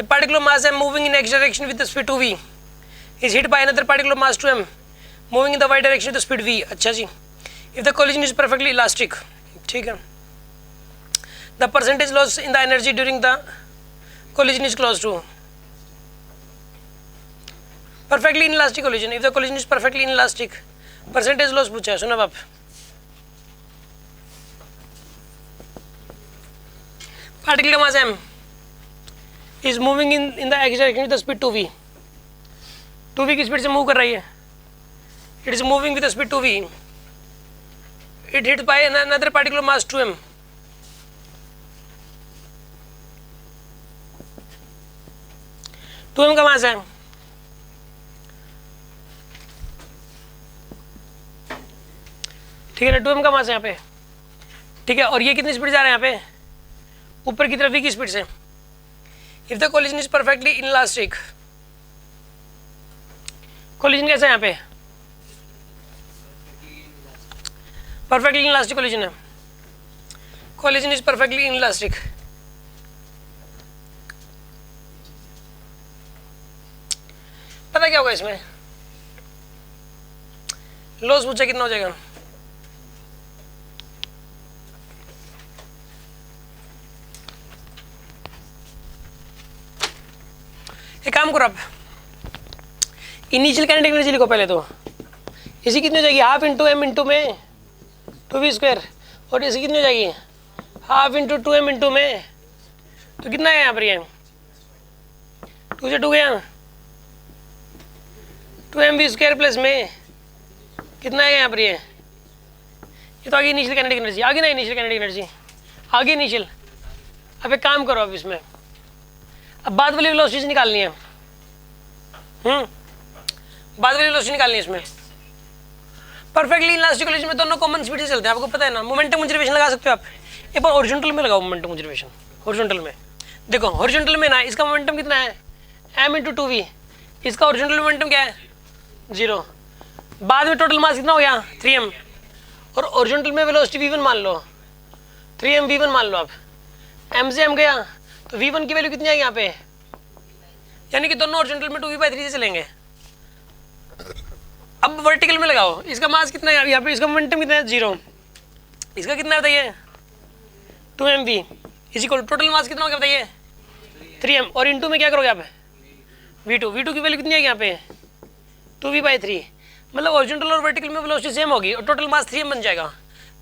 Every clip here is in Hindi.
A particular mass m moving in x direction with the speed 2v is hit by another particular mass 2m moving in the y direction with the speed v. अच्छा जी. If the collision is perfectly elastic, ठीक है. The percentage loss in the energy during the collision is close to perfectly inelastic collision. If the collision is perfectly inelastic, percentage loss पूछा है. सुना बाप. Particle का mass m is moving in the x direction with the speed 2v. 2v की स्पीड से मूव कर रही है. It is moving with the speed 2v. It hit by another particular mass 2m. m का मास है. ठीक है ना. 2m का मास है यहाँ पे. ठीक है. और ये कितनी स्पीड जा रहा है यहाँ पे ऊपर की तरफ v की स्पीड से. If the collision is perfectly inelastic, collision कैसा है यहाँ पे? परफेक्टली इनलास्टिक कोलिजन है. Collision is perfectly inelastic. पता क्या होगा इसमें? लॉस पूछा कितना हो जाएगा? एक काम करो आप, इनिशियल काइनेटिक एनर्जी लिखो पहले. तो इसी कितनी हो जाएगी? हाफ इंटू एम इंटू में 2v स्क्वायर. और इसी कितनी हो जाएगी? हाफ इंटू 2m इंटू में. तो कितना है यहाँ पर? ये 2 से 2 गया. 2mv स्क्वायर प्लस में कितना है यहाँ पर? ये तो आगे इनिशियल काइनेटिक एनर्जी. आगे ना इनिशियल काइनेटिक एनर्जी आगे इनिशियल. अब एक काम करो अब इसमें, अब बाद वाली वेलोसिटी निकालनी है. बाद वाली वेलोसिटी निकालनी है इसमें. परफेक्टली इलास्टिक कोलिजन में दोनों कॉमन स्पीड से चलते हैं. आपको पता है ना. मोमेंटम कंजर्वेशन लगा सकते हो आप. एक बार हॉरिजॉन्टल में लगाओ मोमेंटम कंजर्वेशन. हॉरिजॉन्टल में देखो, हॉरिजॉन्टल में ना इसका मोमेंटम कितना है? m into 2v. इसका हॉरिजॉन्टल मोमेंटम क्या है? 0. बाद में टोटल मास कितना हो गया? 3m. और हॉरिजॉन्टल में वेलोसिटी v1 मान लो. 3m v1 मान लो आप. m से m गया तो v1 की वैल्यू कितनी आएगी यहाँ पे? यानी कि दोनों हॉरिजॉन्टल में 2v/3 से चलेंगे. अब वर्टिकल में लगाओ. इसका मास कितना है यहाँ पे? इसका मोमेंटम कितना है? 0. इसका कितना है बताइए? 2mv is equal total mass कितना हो गया बताइए? 3m. और इनटू में क्या करोगे आप? v2 की वैल्यू कितनी आएगी यहाँ पे? 2v/3. मतलब हॉरिजॉन्टल और वर्टिकल में वेलोसिटी सेम होगी और टोटल मास 3m बन जाएगा.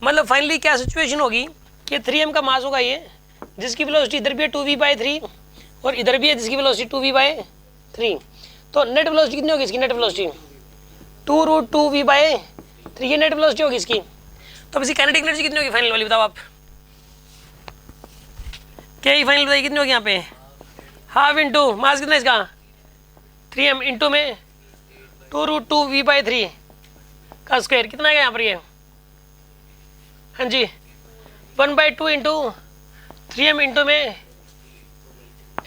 मतलब फाइनली क्या सिचुएशन होगी कि 3m का मास होगा ये, जिसकी वेलोसिटी इधर भी है 2v/3 और इधर भी है जिसकी वेलोसिटी 2v/3. तो नेट वेलोसिटी कितनी होगी इसकी? Net velocity 2√2v/3. ये नेट वेलोसिटी होगी इसकी. तो अब इसकी काइनेटिक एनर्जी कितनी होगी फाइनल वाली बताओ आप? क्या ही फाइनल बताइए कितनी होगी यहाँ पे? हाफ इंटू मास कितना इसका? 3m इंटू में 2√2v/3 का स्क्वायर. कितना आएगा यहाँ पर? ये हाँ जी 1/2 इंटू 3m इंटू में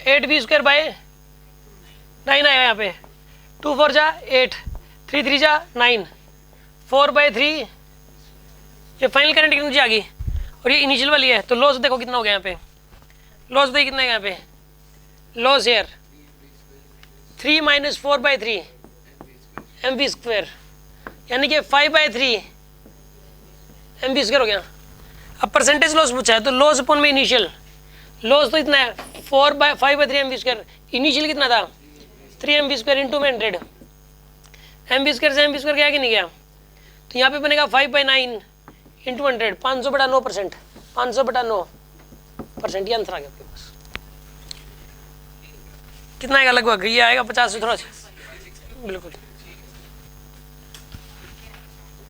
8v स्क्वायर बाय 9 आएगा यहाँ पे. 2 4 जा 8, 3 3 जा 9, 4/3. ये फाइनल काइनेटिक एनर्जी आ गई. और ये इनिशियल वाली है. तो लॉस देखो कितना हो गया यहाँ पे? लॉस देखिए कितना है यहाँ पे? लॉस हेयर 3 - 4/3 mv स्क्वायर, यानी कि 5/3 mv स्क्वायर हो गया. अब परसेंटेज लॉस पूछा है तो लॉस अपॉन में इनिशियल लॉस तो इतना है 5/3 mv स्क्वायर. इनिशियल कितना था? 3 mv स्क्वायर इंटू में 100. mv स्क्वायर से mv स्क्वायर गया कि नहीं गया? तो यहाँ पे बनेगा 5/9 इंटू 100. 500/9%. 500/9%. ये आंसर आ गया आपके पास. कितना आएगा लगभग? ये आएगा 50 से थोड़ा. बिल्कुल.